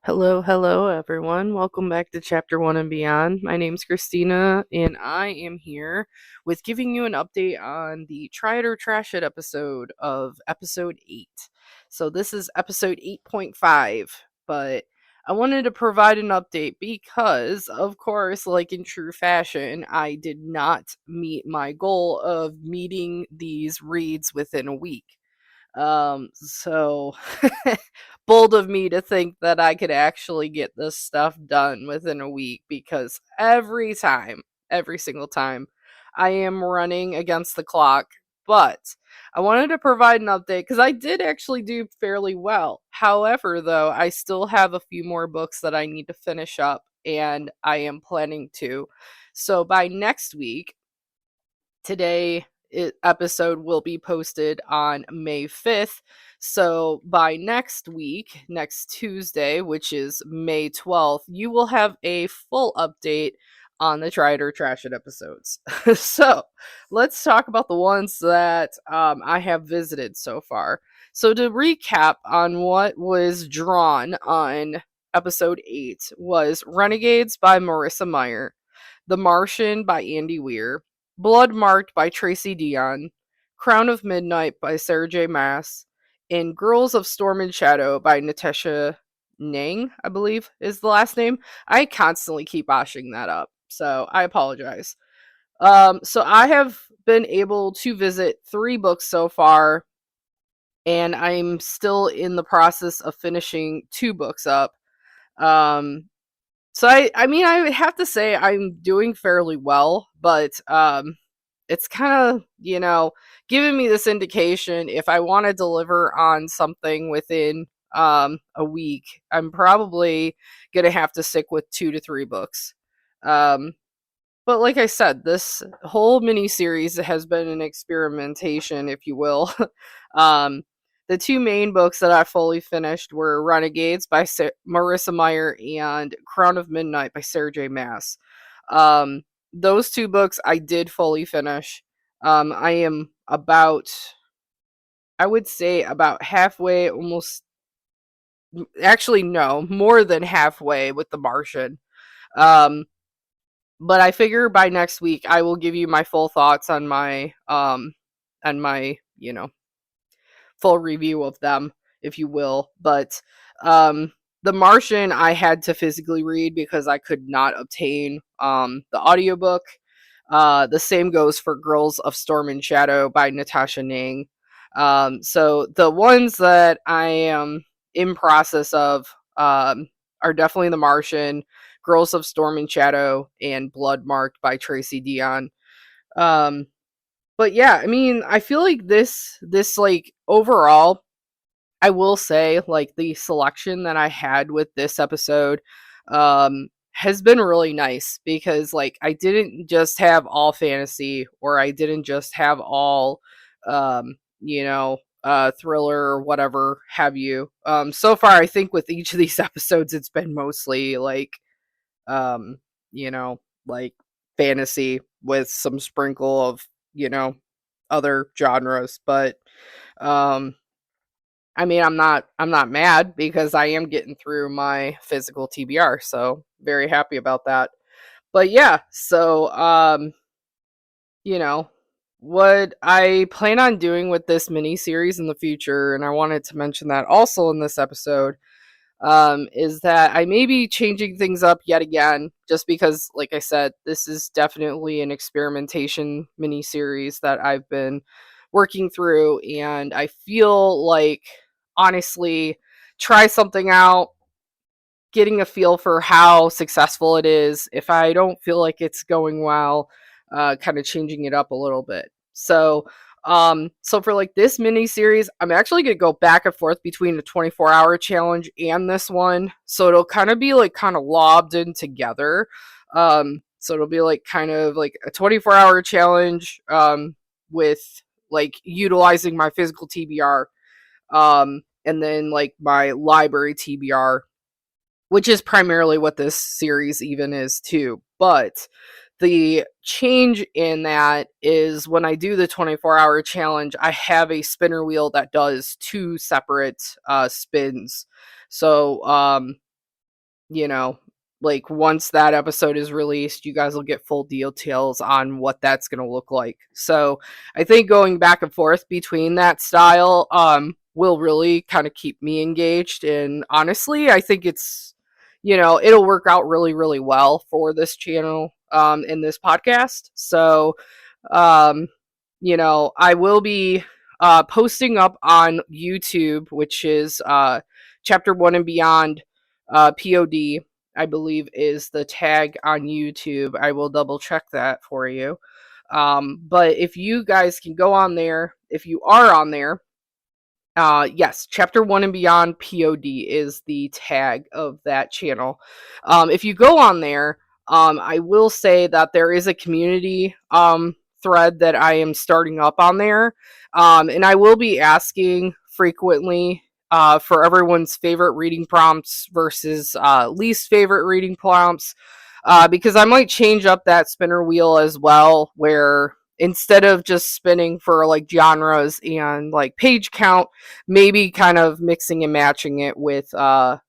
Hello, hello, everyone. Welcome back to Chapter 1 and Beyond. My name's Christina, and I am here with giving you an update on the Try It or Trash It episode of episode 8. So, this is episode 8.5, but I wanted to provide an update because, of course, like in true fashion, I did not meet my goal of meeting these reads within a week. So bold of me to think that I could actually get this stuff done within a week because every single time, I am running against the clock. But I wanted to provide an update because I did actually do fairly well. However, though, I still have a few more books that I need to finish up, and I am planning to. So by next week, episode will be posted on May 5th. So by next week, next Tuesday, which is May 12th, you will have a full update on the Try It or Trash It episodes. So let's talk about the ones that I have visited so far. So to recap on what was drawn on episode 8 was Renegades by Marissa Meyer, The Martian by Andy Weir, Blood Marked by Tracy Deonn, Crown of Midnight by Sarah J. Maas, and Girls of Storm and Shadow by Natasha Nang, I believe is the last name. I constantly keep botching that up, so I apologize. So I have been able to visit 3 books so far, and I'm still in the process of finishing 2 books up. Um, so I mean, I would have to say I'm doing fairly well, but it's kind of, giving me this indication if I want to deliver on something within a week, I'm probably going to have to stick with 2 to 3 books. Um but like I said, this whole mini series has been an experimentation, if you will. um the 2 main books that I fully finished were Renegades by Marissa Meyer and Crown of Midnight by Sarah J. Maas. Um, those 2 books I did fully finish. I am about, I would say, about halfway, almost, actually, no, more than halfway with The Martian. Um, but I figure by next week I will give you my full thoughts on my, full review of them, if you will. But The Martian I had to physically read because I could not obtain the audiobook. The same goes for Girls of Storm and Shadow by Natasha Nang. So the ones that I am in process of are definitely The Martian, Girls of Storm and Shadow, and Blood Marked by Tracy Deonn. Um, but yeah, I mean, I feel like this like overall, I will say, like, the selection that I had with this episode has been really nice because, like, I didn't just have all fantasy, or I didn't just have all thriller or whatever have you. So far I think with each of these episodes it's been mostly like um, you know, like fantasy with some sprinkle of, you know, other genres, but um I mean, I'm not mad because I am getting through my physical TBR, so very happy about that. But yeah, so you know, what I plan on doing with this mini series in the future, and I wanted to mention that also in this episode, is that I may be changing things up yet again, just because, like I said, this is definitely an experimentation mini series that I've been working through, and I feel like, honestly, try something out, getting a feel for how successful it is. If I don't feel like it's going well, kind of changing it up a little bit. So for like this mini series, I'm actually gonna go back and forth between the 24-hour challenge and this one. So it'll kind of be like kind of lobbed in together. So it'll be like kind of like a 24-hour challenge with like utilizing my physical TBR, and then like my library TBR, which is primarily what this series even is too. But the change in that is when I do the 24-hour challenge, I have a spinner wheel that does 2 separate spins. So you know, like once that episode is released, you guys will get full details on what that's going to look like. So I think going back and forth between that style will really kind of keep me engaged. And honestly, I think it's, it'll work out really, really well for this channel in this podcast. So, um, I will be posting up on YouTube, which is Chapter 1 and Beyond POD, I believe, is the tag on YouTube. I will double check that for you. But if you guys can go on there, if you are on there, yes, Chapter 1 and Beyond POD is the tag of that channel. If you go on there, I will say that there is a community thread that I am starting up on there. And I will be asking frequently for everyone's favorite reading prompts versus least favorite reading prompts. Because I might change up that spinner wheel as well, where instead of just spinning for like genres and like page count, maybe kind of mixing and matching it with the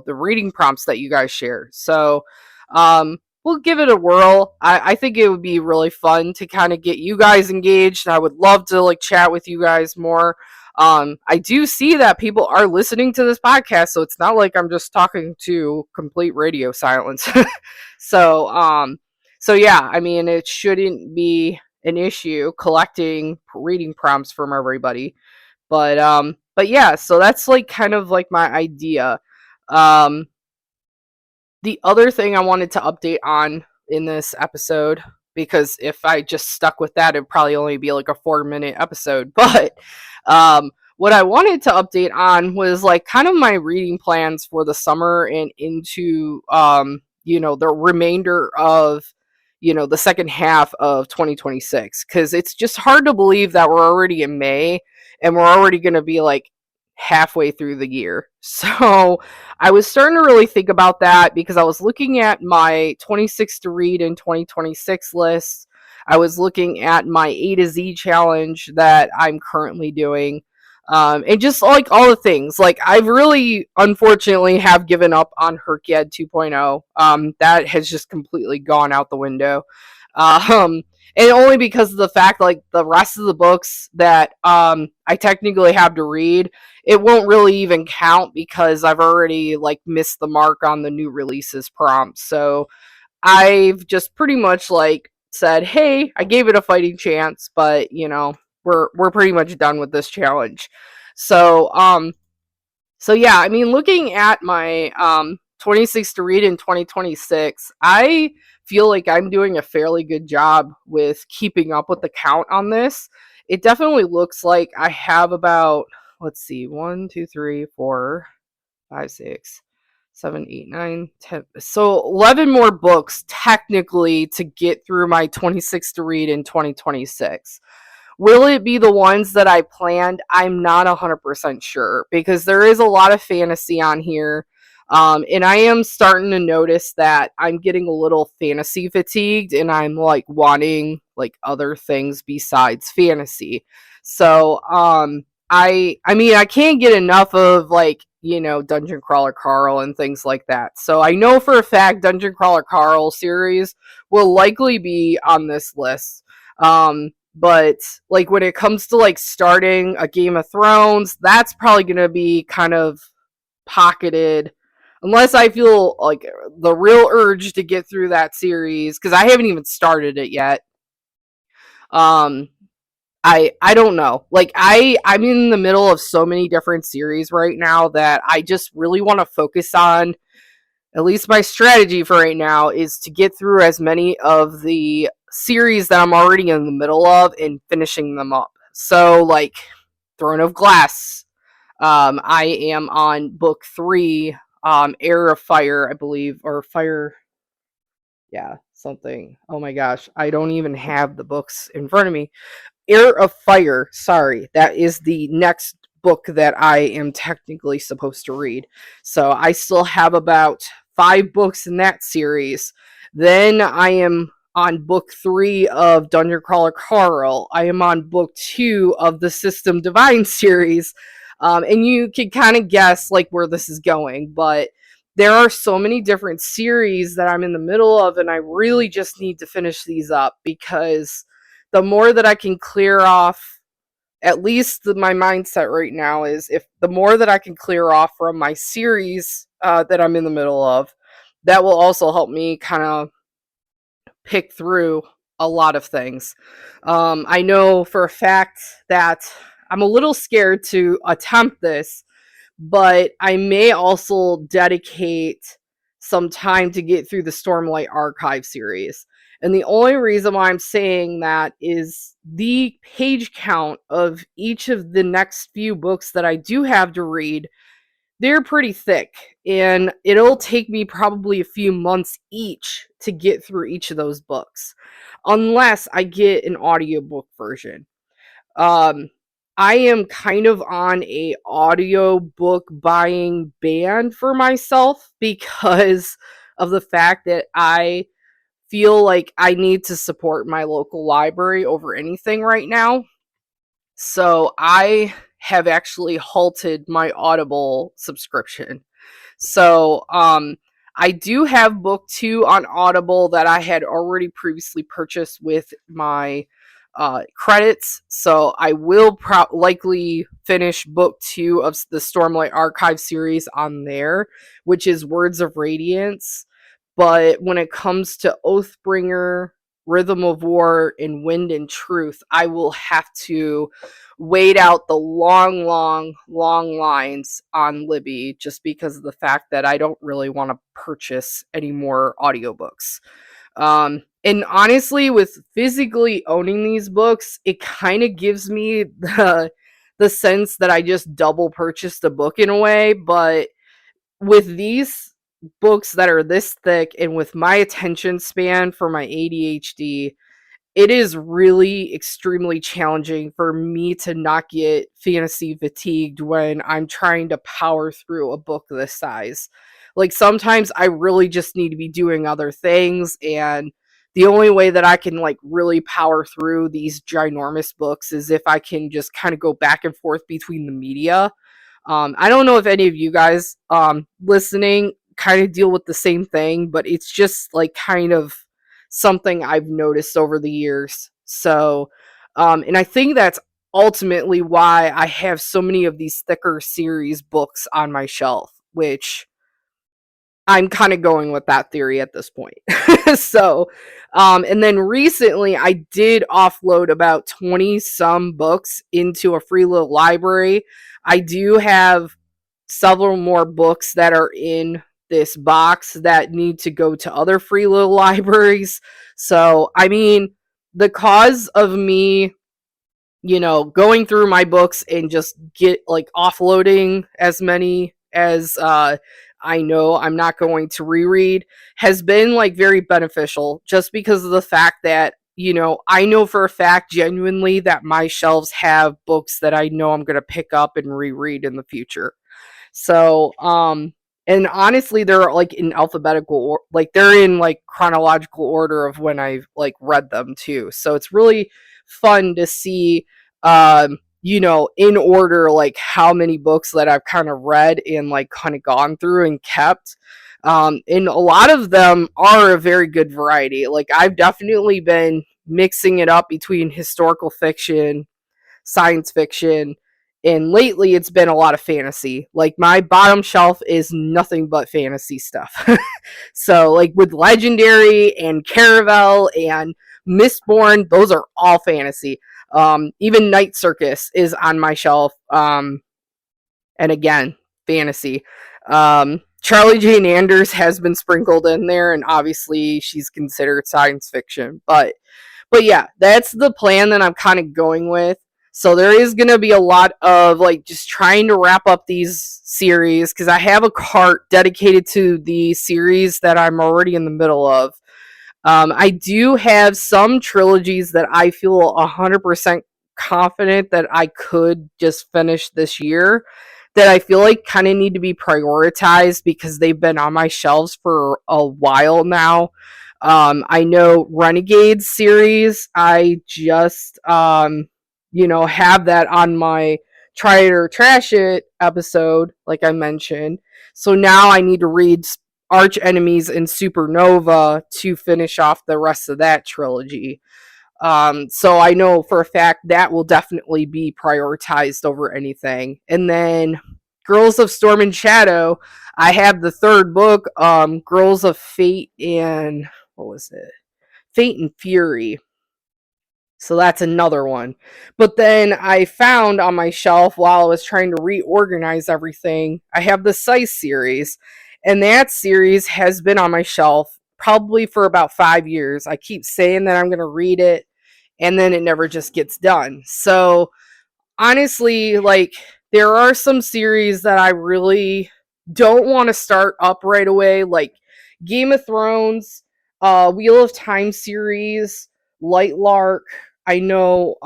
reading prompts that you guys share. So we'll give it a whirl. I think it would be really fun to kind of get you guys engaged. I would love to like chat with you guys more. I do see that people are listening to this podcast, so it's not like I'm just talking to complete radio silence. So yeah, I mean, it shouldn't be an issue collecting reading prompts from everybody. But yeah, so that's like kind of like my idea. The other thing I wanted to update on in this episode, because if I just stuck with that, it'd probably only be like a 4-minute episode. But what I wanted to update on was like kind of my reading plans for the summer and into the remainder of the second half of 2026, because it's just hard to believe that we're already in May and we're already going to be like halfway through the year. So I was starting to really think about that because I was looking at my 26 to read in 2026 list. I was looking at my A to Z challenge that I'm currently doing. And just like all the things, like I've really unfortunately have given up on Herkyed 2.0. That has just completely gone out the window. And only because of the fact like the rest of the books that I technically have to read, it won't really even count because I've already like missed the mark on the new releases prompt. So I've just pretty much like said, hey, I gave it a fighting chance, but we're pretty much done with this challenge. So yeah, I mean, looking at my 26 to read in 2026, I feel like I'm doing a fairly good job with keeping up with the count on this. It definitely looks like I have about, let's see, 1, 2, 3, 4, 5, 6, 7, 8, 9, 10. So 11 more books technically to get through my 26 to read in 2026. Will it be the ones that I planned? I'm not 100% sure because there is a lot of fantasy on here. And I am starting to notice that I'm getting a little fantasy fatigued and I'm like wanting like other things besides fantasy. So, I mean, I can't get enough of like, Dungeon Crawler Carl and things like that. So I know for a fact Dungeon Crawler Carl series will likely be on this list. But like when it comes to like starting a Game of Thrones, that's probably going to be kind of pocketed unless I feel like the real urge to get through that series because I haven't even started it yet. I don't know. Like I'm in the middle of so many different series right now that I just really want to focus on. At least my strategy for right now is to get through as many of the series that I'm already in the middle of and finishing them up. So like Throne of Glass, I am on book 3, Heir of Fire, I believe, or Fire, yeah, something. Oh my gosh, I don't even have the books in front of me. Heir of Fire, sorry, that is the next book that I am technically supposed to read. So I still have about 5 books in that series. Then I am on book 3 of Dungeon Crawler Carl. I am on book 2 of the System Divine series. And you can kind of guess like where this is going, but there are so many different series that I'm in the middle of, and I really just need to finish these up, because the more that I can clear off, at least my mindset right now is, if the more that I can clear off from my series that I'm in the middle of, that will also help me kind of pick through a lot of things. I know for a fact that I'm a little scared to attempt this, but I may also dedicate some time to get through the Stormlight Archive series. And the only reason why I'm saying that is the page count of each of the next few books that I do have to read, they're pretty thick, and it'll take me probably a few months each to get through each of those books, unless I get an audiobook version. um I am kind of on a audiobook buying ban for myself, because of the fact that I feel like I need to support my local library over anything right now. So I have actually halted my Audible subscription. So I do have book 2 on Audible that I had already previously purchased with my credits. So I will likely finish book 2 of the Stormlight Archive series on there, which is Words of Radiance. But when it comes to Oathbringer, Rhythm of War, and Wind and Truth, I will have to wait out the long lines on Libby, just because of the fact that I don't really want to purchase any more audiobooks. And honestly, with physically owning these books, it kind of gives me the sense that I just double purchased a book in a way. But with these books that are this thick, and with my attention span for my ADHD, it is really extremely challenging for me to not get fantasy fatigued when I'm trying to power through a book this size. Like, sometimes I really just need to be doing other things, and the only way that I can like really power through these ginormous books is if I can just kind of go back and forth between the media. I don't know if any of you guys listening kind of deal with the same thing, but it's just like kind of something I've noticed over the years. So, and I think that's ultimately why I have so many of these thicker series books on my shelf, which I'm kind of going with that theory at this point. So, and then recently I did offload about 20 some books into a free little library. I do have several more books that are in this box that need to go to other free little libraries. So, I mean, the cause of me, going through my books and just get like offloading as many as I know I'm not going to reread has been like very beneficial, just because of the fact that I know for a fact genuinely that my shelves have books that I know I'm going to pick up and reread in the future. So, and honestly, they're like in alphabetical or like they're in like chronological order of when I've like read them too. So it's really fun to see, in order, like how many books that I've kind of read and like kind of gone through and kept. And a lot of them are a very good variety. Like, I've definitely been mixing it up between historical fiction, science fiction, and lately it's been a lot of fantasy. Like, my bottom shelf is nothing but fantasy stuff. So like with Legendary and Caravel and Mistborn, those are all fantasy. Even Night Circus is on my shelf, and again, fantasy. Charlie Jane Anders has been sprinkled in there, and obviously she's considered science fiction. But yeah, that's the plan that I'm kind of going with. So there is going to be a lot of like just trying to wrap up these series, because I have a cart dedicated to the series that I'm already in the middle of. I do have some trilogies that I feel 100% confident that I could just finish this year, that I feel like kind of need to be prioritized because they've been on my shelves for a while now. I know Renegades series, I just, have that on my Try It or Trash It episode, like I mentioned. So now I need to read Arch Enemies and Supernova to finish off the rest of that trilogy. So I know for a fact that will definitely be prioritized over anything. And then Girls of Storm and Shadow, I have the third book, Girls of Fate and what was it? Fate and Fury. So that's another one. But then I found on my shelf while I was trying to reorganize everything, I have the Sice series. And that series has been on my shelf probably for about 5 years. I keep saying that I'm going to read it, and then it never just gets done. So honestly, like, there are some series that I really don't want to start up right away, like Game of Thrones, Wheel of Time series, Light Lark. I know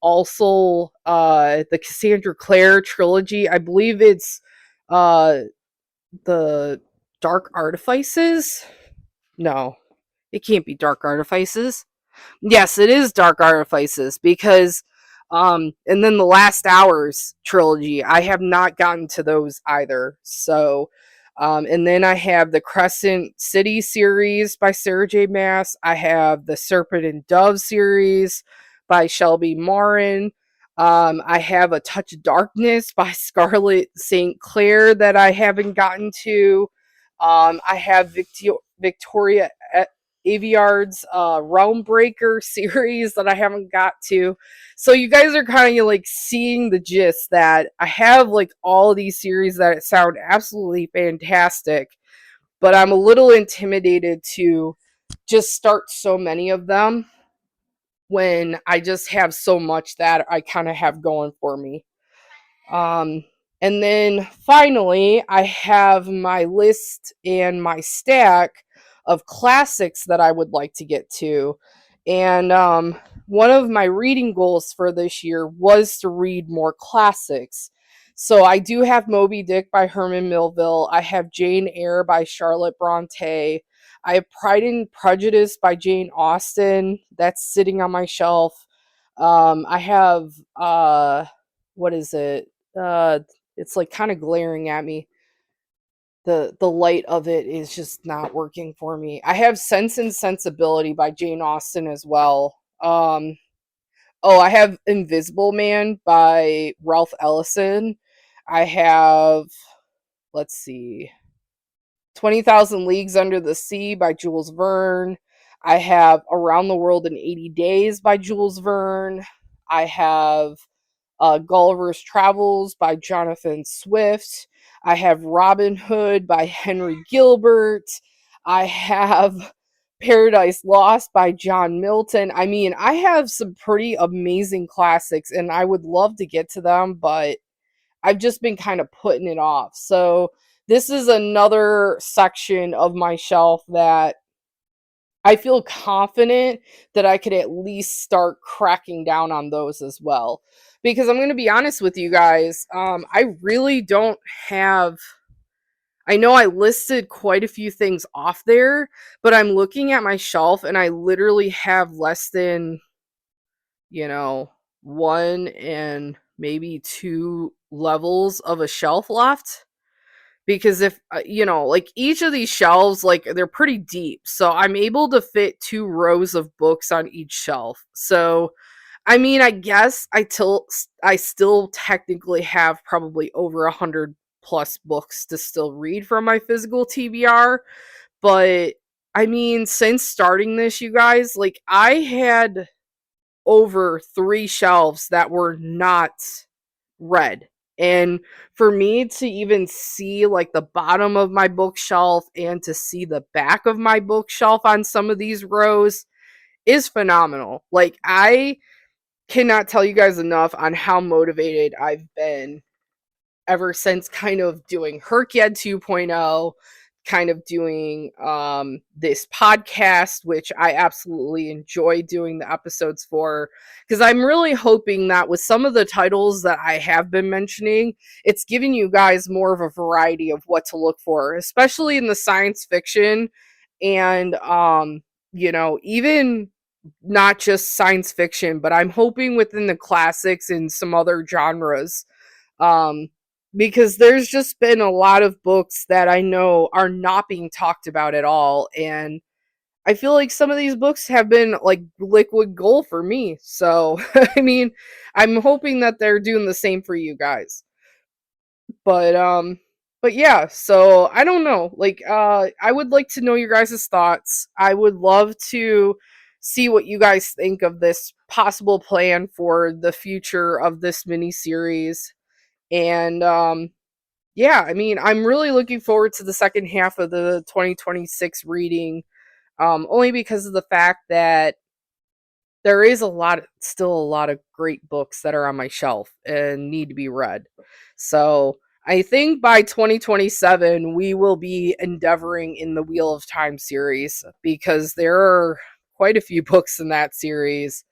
also the Cassandra Clare trilogy. I believe it's uh the Dark Artifices. No, it can't be Dark Artifices. Yes, it is Dark Artifices because and then the Last Hours trilogy, I have not gotten to those either. So and then I have the Crescent City series by Sarah J. Maas. I have the Serpent and Dove series by Shelby Marin. I have A Touch of Darkness by Scarlett St. Clair that I haven't gotten to. I have Victoria Aveyard's Realm Breaker series that I haven't got to. So you guys are kind of like seeing the gist that I have like all of these series that sound absolutely fantastic, but I'm a little intimidated to just start so many of them when I just have so much that I kind of have going for me. Um, and then finally, I have my list and my stack of classics that I would like to get to. And one of my reading goals for this year was to read more classics. So I do have Moby Dick by Herman Melville. I have Jane Eyre by Charlotte Bronte. I have Pride and Prejudice by Jane Austen. That's sitting on my shelf. I have what is it? uh it's like kind of glaring at me. The light of it is just not working for me. I have Sense and Sensibility by Jane Austen as well. Oh, I have Invisible Man by Ralph Ellison. I have, let's see, 20,000 Leagues Under the Sea by Jules Verne. I have Around the World in 80 Days by Jules Verne. I have Gulliver's Travels by Jonathan Swift. I have Robin Hood by Henry Gilbert. I have Paradise Lost by John Milton. I mean, I have some pretty amazing classics, and I would love to get to them, but I've just been kind of putting it off. So, this is another section of my shelf that I feel confident that I could at least start cracking down on those as well. Because I'm going to be honest with you guys, I really don't have. I know I listed quite a few things off there, but I'm looking at my shelf and I literally have less than, you know, one and maybe two levels of a shelf left. Because if like each of these shelves, like, they're pretty deep, so I'm able to fit 2 rows of books on each shelf. So I mean, I guess I still technically have probably over 100 plus books to still read from my physical TBR. But I mean, since starting this, you guys, like, I had over 3 shelves that were not read. And for me to even see like the bottom of my bookshelf and to see the back of my bookshelf on some of these rows is phenomenal. Like, I cannot tell you guys enough on how motivated I've been ever since kind of doing Herkyed 2.0, kind of doing this podcast, which I absolutely enjoy doing the episodes for, because I'm really hoping that with some of the titles that I have been mentioning, it's giving you guys more of a variety of what to look for, especially in the science fiction and even not just science fiction, but I'm hoping within the classics and some other genres. because there's just been a lot of books that I know are not being talked about at all. And I feel like some of these books have been like liquid gold for me. So, I mean, I'm hoping that they're doing the same for you guys. But but yeah, so I don't know. Like I would like to know your guys' thoughts. I would love to see what you guys think of this possible plan for the future of this mini series. And yeah, I mean, I'm really looking forward to the second half of the 2026 reading, only because of the fact that there is still a lot of great books that are on my shelf and need to be read. So I think by 2027, we will be endeavoring in the Wheel of Time series because there are quite a few books in that series.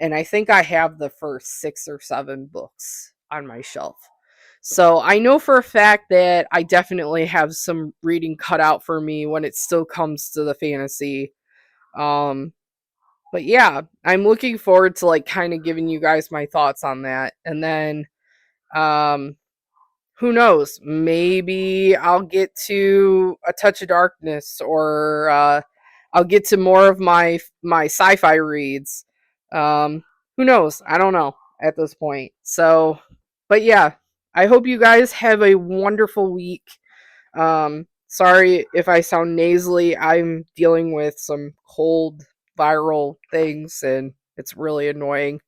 And I think I have the first 6 or 7 books on my shelf. So I know for a fact that I definitely have some reading cut out for me when it still comes to the fantasy. Um, but yeah, I'm looking forward to like kind of giving you guys my thoughts on that. And then um who knows? Maybe I'll get to A Touch of Darkness, or I'll get to more of my sci-fi reads. Who knows? I don't know at this point. So, but yeah, I hope you guys have a wonderful week. Sorry if I sound nasally. I'm dealing with some cold viral things and it's really annoying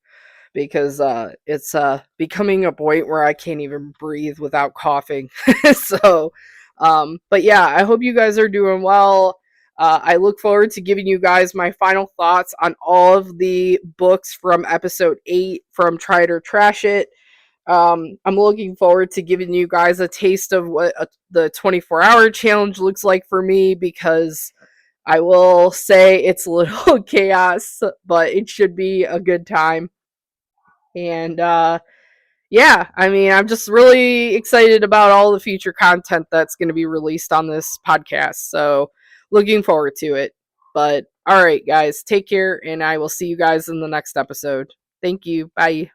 because it's becoming a point where I can't even breathe without coughing. So but yeah, I hope you guys are doing well. I look forward to giving you guys my final thoughts on all of the books from episode 8 from Try It or Trash It. I'm looking forward to giving you guys a taste of what the 24-hour challenge looks like for me, because I will say it's a little chaos, but it should be a good time. And yeah, I mean, I'm just really excited about all the future content that's going to be released on this podcast. So, looking forward to it. But all right, guys, take care, and I will see you guys in the next episode. Thank you. Bye.